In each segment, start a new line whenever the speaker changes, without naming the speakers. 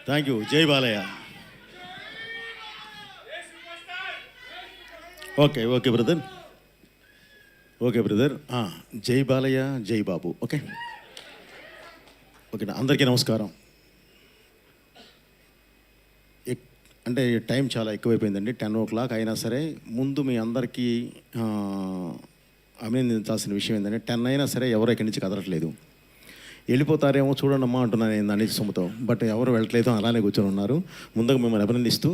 Thank you. జై Balayya. Okay okay brother, okay brother. జై బాలయ్య, జై బాబు. ఓకే ఓకేనా. అందరికీ నమస్కారం. అంటే టైం చాలా ఎక్కువైపోయిందండి, 10 o'clock అయినా సరే ముందు మీ అందరికీ అభినందించాల్సిన విషయం ఏంటంటే 10 అయినా సరే ఎవరు ఇక్కడి నుంచి కదలట్లేదు. వెళ్ళిపోతారేమో చూడండమ్మా అంటున్నాను నేను దాని సొమ్ముతో. బట్ ఎవరు వెళ్ళట్లేదు, అలానే కూర్చొని ఉన్నారు. ముందుగా మిమ్మల్ని అభినందిస్తూ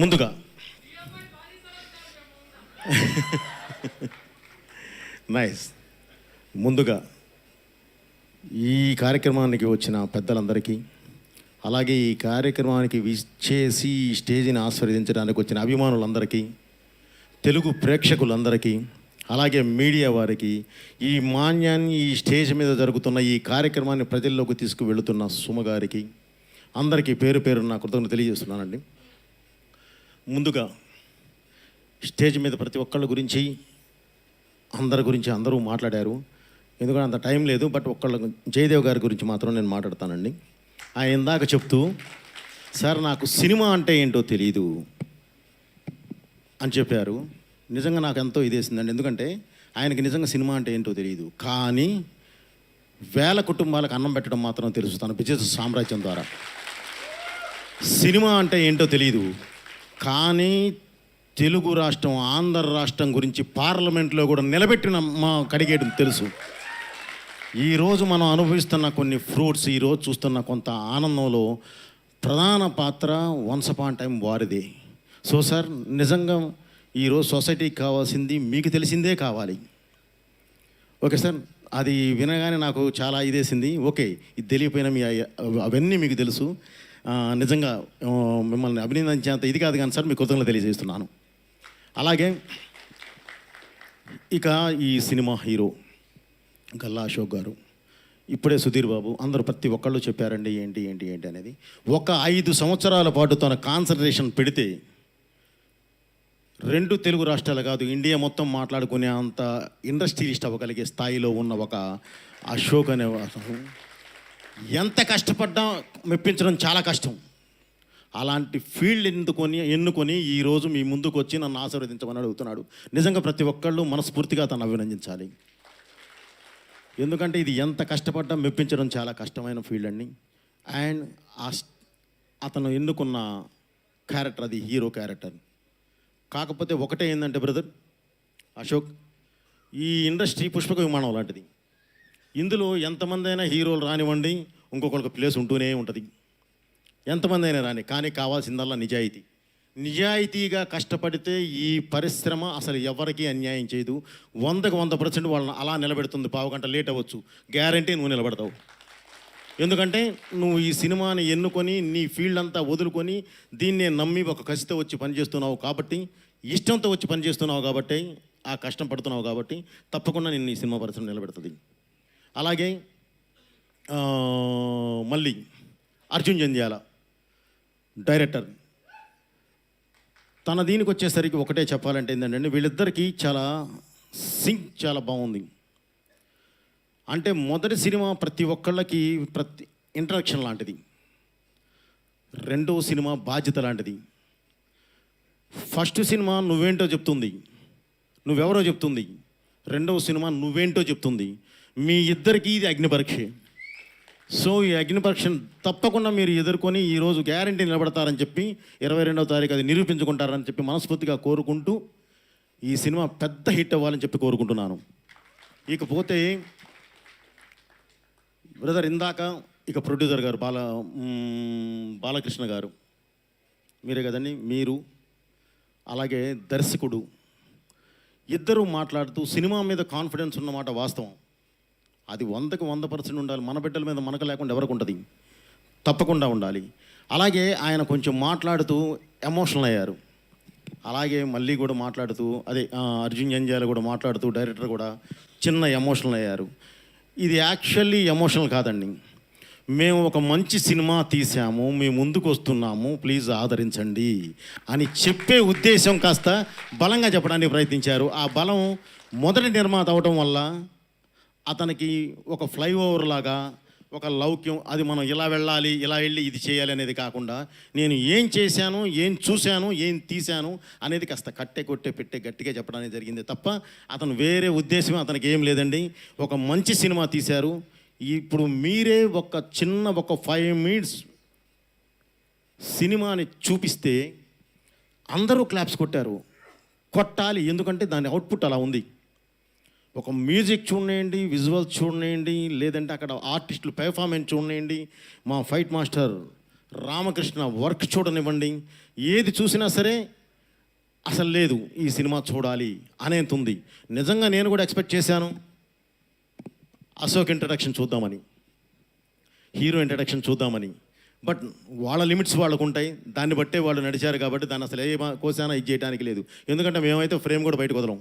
ముందుగా నైస్. ముందుగా ఈ కార్యక్రమానికి వచ్చిన పెద్దలందరికీ, అలాగే ఈ కార్యక్రమానికి విచ్చేసి స్టేజ్ని ఆస్వాదించడానికి వచ్చిన అభిమానులందరికీ, తెలుగు ప్రేక్షకులందరికీ, అలాగే మీడియా వారికి, ఈ మాన్యాన్ని ఈ స్టేజ్ మీద జరుగుతున్న ఈ కార్యక్రమాన్ని ప్రజల్లోకి తీసుకువెళుతున్న సుమగారికి అందరికీ పేరు పేరు నా కృతజ్ఞతలు తెలియజేస్తున్నానండి. ముందుగా స్టేజ్ మీద ప్రతి ఒక్కళ్ళ గురించి అందరి గురించి అందరూ మాట్లాడారు. ఎందుకంటే అంత టైం లేదు. బట్ జయదేవ్ గారి గురించి మాత్రం నేను మాట్లాడతానండి. ఆయన ఇందాక చెప్తూ, సార్ నాకు సినిమా అంటే ఏంటో తెలియదు అని చెప్పారు. నిజంగా నాకు ఎంతో ఇదేసిందండి. ఎందుకంటే ఆయనకి నిజంగా సినిమా అంటే ఏంటో తెలియదు, కానీ వేల కుటుంబాలకు అన్నం పెట్టడం మాత్రం తెలుసు తన బిజినెస్ సామ్రాజ్యం ద్వారా. సినిమా అంటే ఏంటో తెలియదు, కానీ తెలుగు రాష్ట్రం, ఆంధ్ర రాష్ట్రం గురించి పార్లమెంట్లో కూడా నిలబెట్టిన మా కడిగేయడం తెలుసు. ఈరోజు మనం అనుభవిస్తున్న కొన్ని ఫ్రూట్స్, ఈరోజు చూస్తున్న కొంత ఆనందంలో ప్రధాన పాత్ర వన్స్ అపాన్ టైం వారిదే. సో సార్, నిజంగా ఈరోజు సొసైటీకి కావాల్సింది మీకు తెలిసిందే కావాలి. ఓకే సార్, అది వినగానే నాకు చాలా ఇదేసింది. ఓకే, ఇది తెలియపోయినా మీ అవన్నీ మీకు తెలుసు. నిజంగా మిమ్మల్ని అభినందించేంత ఇది కాదు కానీ సార్, మీ కృతజ్ఞతలు తెలియజేస్తున్నాను. అలాగే ఇక ఈ సినిమా హీరో గల్లా అశోక్ గారు, ఇప్పుడే సుధీర్ బాబు, అందరూ ప్రతి ఒక్కళ్ళు చెప్పారండి ఏంటి ఏంటి ఏంటి అనేది. ఒక 5 సంవత్సరాల పాటు తన కాన్సన్ట్రేషన్ పెడితే 2 తెలుగు రాష్ట్రాలు కాదు, ఇండియా మొత్తం మాట్లాడుకునే అంత ఇండస్ట్రియలిస్ట్ అవ్వగలిగే స్థాయిలో ఉన్న ఒక అశోక్ అనే ఎంత కష్టపడ్డా మెప్పించడం చాలా కష్టం. అలాంటి ఫీల్డ్ ఎన్నుకొని ఈరోజు మీ ముందుకు వచ్చి నన్ను ఆశీర్వదించమని అడుగుతున్నాడు. నిజంగా ప్రతి ఒక్కళ్ళు మనస్ఫూర్తిగా తను అభినందించాలి. ఎందుకంటే ఇది ఎంత కష్టపడ్డా మెప్పించడం చాలా కష్టమైన ఫీల్డ్ అండి. అండ్ అతను ఎన్నుకున్న క్యారెక్టర్ అది హీరో క్యారెక్టర్. కాకపోతే ఒకటే ఏంటంటే బ్రదర్ అశోక్, ఈ ఇండస్ట్రీ పుష్పక విమానం లాంటిది. ఇందులో ఎంతమంది అయినా హీరోలు రానివ్వండి, ఇంకొకరికి ప్లేస్ ఉంటూనే ఉంటుంది. ఎంతమంది అయినా రాని, కానీ కావాల్సిందల్లా నిజాయితీ. నిజాయితీగా కష్టపడితే ఈ పరిశ్రమ అసలు ఎవరికీ అన్యాయం చేయదు. 100% వాళ్ళని అలా నిలబెడుతుంది. పావుగంట లేట్ అవ్వచ్చు, గ్యారంటీ నువ్వు నిలబడతావు. ఎందుకంటే నువ్వు ఈ సినిమాని ఎన్నుకొని నీ ఫీల్డ్ అంతా వదులుకొని దీన్నే నమ్మి ఒక కసితో వచ్చి పనిచేస్తున్నావు కాబట్టి, ఇష్టంతో వచ్చి పనిచేస్తున్నావు కాబట్టి, ఆ కష్టం పడుతున్నావు కాబట్టి తప్పకుండా నిన్ను ఈ సినిమా పరిశ్రమ నిలబెడుతుంది. అలాగే మళ్ళీ అర్జున్ జంధ్యాల డైరెక్టర్, తన దీనికి వచ్చేసరికి ఒకటే చెప్పాలంటే ఏంటంటే వీళ్ళిద్దరికీ సింక్ చాలా బాగుంది. అంటే మొదటి సినిమా ప్రతి ఒక్కళ్ళకి ఇంట్రడక్షన్ లాంటిది, రెండవ సినిమా బాధ్యత లాంటిది. ఫస్ట్ సినిమా నువ్వేంటో చెప్తుంది, నువ్వెవరో చెప్తుంది. రెండవ సినిమా నువ్వేంటో చెప్తుంది. మీ ఇద్దరికీ ఇది అగ్ని పరీక్ష. సో ఈ అగ్ని పరీక్షను తప్పకుండా మీరు ఎదుర్కొని ఈరోజు గ్యారంటీ నిలబడతారని చెప్పి 22వ తారీఖు అది నిరూపించుకుంటారని చెప్పి మనస్ఫూర్తిగా కోరుకుంటూ ఈ సినిమా పెద్ద హిట్ అవ్వాలని చెప్పి కోరుకుంటున్నాను. ఇకపోతే బ్రదర్ ఇందాక ఇక ప్రొడ్యూసర్ గారు బాలకృష్ణ గారు, మీరే కదండి, మీరు అలాగే దర్శకుడు ఇద్దరూ మాట్లాడుతూ సినిమా మీద కాన్ఫిడెన్స్ ఉన్నమాట వాస్తవం. అది 100% ఉండాలి. మన బిడ్డల మీద మనకు లేకుండా ఎవరికి ఉంటుంది? తప్పకుండా ఉండాలి. అలాగే ఆయన కొంచెం మాట్లాడుతూ ఎమోషనల్ అయ్యారు. అలాగే మళ్ళీ కూడా మాట్లాడుతూ అర్జున్ జంధ్యాల కూడా మాట్లాడుతూ డైరెక్టర్ కూడా చిన్న ఎమోషనల్ అయ్యారు. ఇది యాక్చువల్లీ ఎమోషనల్ కాదండి. మేము ఒక మంచి సినిమా తీసాము, మేము ముందుకు వస్తున్నాము, ప్లీజ్ ఆదరించండి అని చెప్పే ఉద్దేశం కాస్త బలంగా చెప్పడానికి ప్రయత్నించారు. ఆ బలం మొదటి నిర్మాత అవడం వల్ల అతనికి ఒక ఫ్లైఓవర్ లాగా ఒక లౌక్యం, అది మనం ఇలా వెళ్ళాలి, ఇలా వెళ్ళి ఇది చేయాలి అనేది కాకుండా నేను ఏం చేశాను, ఏం చూశాను, ఏం తీశాను అనేది కాస్త కట్టే కొట్టే పెట్టే గట్టిగా చెప్పడానికి జరిగింది తప్ప అతను వేరే ఉద్దేశం అతనికి ఏం లేదండి. ఒక మంచి సినిమా తీశారు. ఇప్పుడు మీరే ఒక 5 మినిట్స్ సినిమాని చూపిస్తే అందరూ క్లాప్స్ కొట్టారు. కొట్టాలి, ఎందుకంటే దాని అవుట్పుట్ అలా ఉంది. ఒక మ్యూజిక్ చూడండి, విజువల్స్ చూడండి, లేదంటే అక్కడ ఆర్టిస్టులు పెర్ఫార్మెన్స్ చూడండి, మా ఫైట్ మాస్టర్ రామకృష్ణ వర్క్ చూడనివ్వండి, ఏది చూసినా సరే అసలు లేదు ఈ సినిమా చూడాలి అనేంత ఉంది. నిజంగా నేను కూడా ఎక్స్పెక్ట్ చేశాను అశోక్ ఇంట్రడక్షన్ చూద్దామని, హీరో ఇంట్రడక్షన్ చూద్దామని. బట్ వాళ్ళ లిమిట్స్ వాళ్ళకు ఉంటాయి, దాన్ని బట్టే వాళ్ళు నడిచారు. కాబట్టి దాన్ని అసలు ఏ కోసానా ఇది చేయడానికి లేదు. ఎందుకంటే మేమైతే ఫ్రేమ్ కూడా బయటకు వదలం.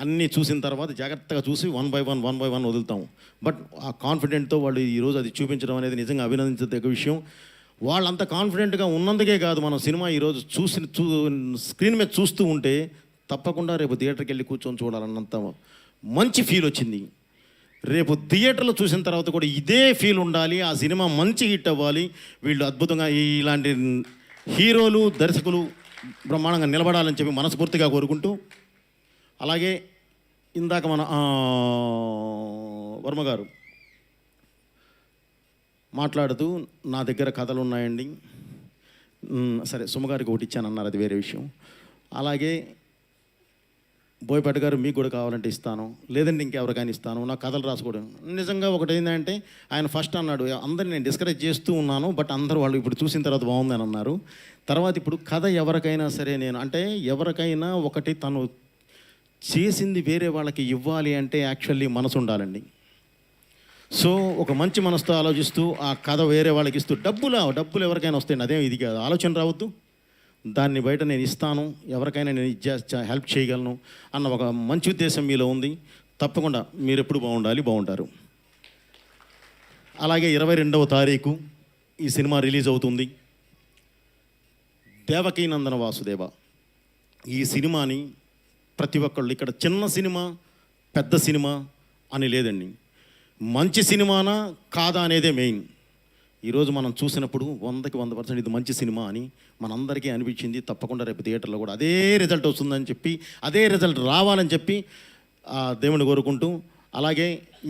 అన్నీ చూసిన తర్వాత జాగ్రత్తగా చూసి వన్ బై వన్ వదులుతాము. బట్ ఆ కాన్ఫిడెంట్తో వాళ్ళు ఈరోజు అది చూపించడం అనేది నిజంగా అభినందించదగ్గ విషయం. వాళ్ళంత కాన్ఫిడెంట్గా ఉన్నందుకే కాదు, మనం సినిమా ఈరోజు స్క్రీన్ మీద చూస్తూ ఉంటే తప్పకుండా రేపు థియేటర్కి వెళ్ళి కూర్చొని చూడాలన్నంత మంచి ఫీల్ వచ్చింది. రేపు థియేటర్లో చూసిన తర్వాత కూడా ఇదే ఫీల్ ఉండాలి, ఆ సినిమా మంచి హిట్ అవ్వాలి, వీళ్ళు అద్భుతంగా ఇలాంటి హీరోలు దర్శకులు బ్రహ్మాండంగా నిలబడాలని చెప్పి మనస్ఫూర్తిగా కోరుకుంటూ, అలాగే ఇందాక మన వర్మ గారు మాట్లాడుతూ నా దగ్గర కథలు ఉన్నాయండి, సరే సుమగారికి ఒకటి ఇచ్చానన్నారు, అది వేరే విషయం. అలాగే బోయపాటి గారు మీకు కూడా కావాలంటే ఇస్తాను, లేదంటే ఇంకెవరికైనా ఇస్తాను, నా కథలు రాసుకోవడం. నిజంగా ఒకటి ఏంటంటే ఆయన ఫస్ట్ అన్నాడు అందరిని నేను డిస్కరేజ్ చేస్తూ ఉన్నాను, బట్ అందరూ వాళ్ళు ఇప్పుడు చూసిన తర్వాత బాగుందని అన్నారు. తర్వాత ఇప్పుడు కథ ఎవరికైనా సరే నేను అంటే ఎవరికైనా ఒకటి తను చేసింది వేరే వాళ్ళకి ఇవ్వాలి అంటే యాక్చువల్లీ మనసు ఉండాలండి. సో ఒక మంచి మనసుతో ఆలోచిస్తూ ఆ కథ వేరే వాళ్ళకి ఇస్తూ డబ్బులు ఎవరికైనా వస్తాయండి, అదేం ఇది కాదు, ఆలోచన రావద్దు. దాన్ని బయట నేను ఇస్తాను, ఎవరికైనా నేను హెల్ప్ చేయగలను అన్న ఒక మంచి ఉద్దేశం మీలో ఉంది. తప్పకుండా మీరు ఎప్పుడు బాగుంటారు. అలాగే 22వ తారీఖు ఈ సినిమా రిలీజ్ అవుతుంది. దేవకీనందన వాసుదేవ ఈ సినిమాని ప్రతి ఒక్కళ్ళు ఇక్కడ చిన్న సినిమా పెద్ద సినిమా అని లేదండి, మంచి సినిమానా కాదా అనేదే మెయిన్. ఈరోజు మనం చూసినప్పుడు 100% ఇది మంచి సినిమా అని మనందరికీ అనిపించింది. తప్పకుండా రేపు థియేటర్లో కూడా అదే రిజల్ట్ వస్తుందని చెప్పి, అదే రిజల్ట్ రావాలని చెప్పి దేవుని కోరుకుంటూ, అలాగే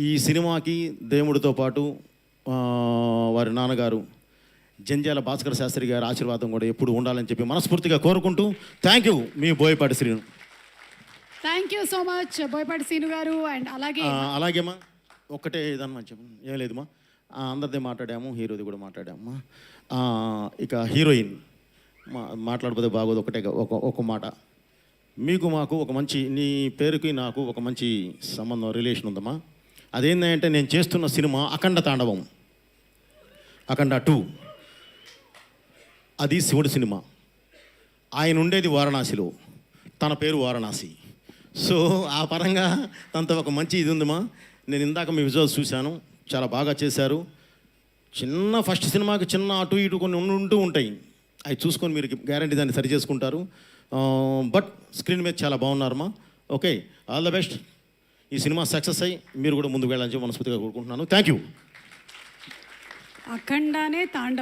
ఈ సినిమాకి దేవుడితో పాటు వారి నాన్నగారు జంధ్యాల భాస్కర శాస్త్రి గారి ఆశీర్వాదం కూడా ఎప్పుడు ఉండాలని చెప్పి మనస్ఫూర్తిగా కోరుకుంటూ, thank you me Boyapati Srinu.
Thank you so much Boyapati Srinu గారు. అండ్
అలాగేమా ఒక్కటే ఏదన్నా చెప్పు, ఏం లేదుమా, అందరిదే మాట్లాడాము, హీరోది కూడా మాట్లాడామమ్మా. ఇక హీరోయిన్ మాట్లాడకపోతే బాగోదు, ఒక మాట. మీకు మాకు ఒక మంచి, నీ పేరుకి నాకు ఒక మంచి సంబంధం రిలేషన్ ఉందమ్మా. అదేంటంటే నేను చేస్తున్న సినిమా అఖండ తాండవం, అఖండ 2. అది శివుడి సినిమా. ఆయన ఉండేది వారణాసిలో, తన పేరు వారణాసి. సో ఆ పరంగా తనతో ఒక మంచి ఇది ఉందమ్మా. నేను ఇందాక మీ విజువల్స్ చూశాను, చాలా బాగా చేశారు. చిన్న ఫస్ట్ సినిమాకి చిన్న అటు ఇటు కొన్ని ఉంటూ ఉంటాయి, అవి చూసుకొని మీరు గ్యారంటీ దాన్ని సరి చేసుకుంటారు. బట్ స్క్రీన్ మీద చాలా బాగున్నారమ్మా. Okay, all the best. ఈ సినిమా సక్సెస్ అయ్యి మీరు కూడా ముందుకు వెళ్ళాలని చెప్పి మనస్ఫూర్తిగా కోరుకుంటున్నాను. Thank you.
అఖండానే తాండవం.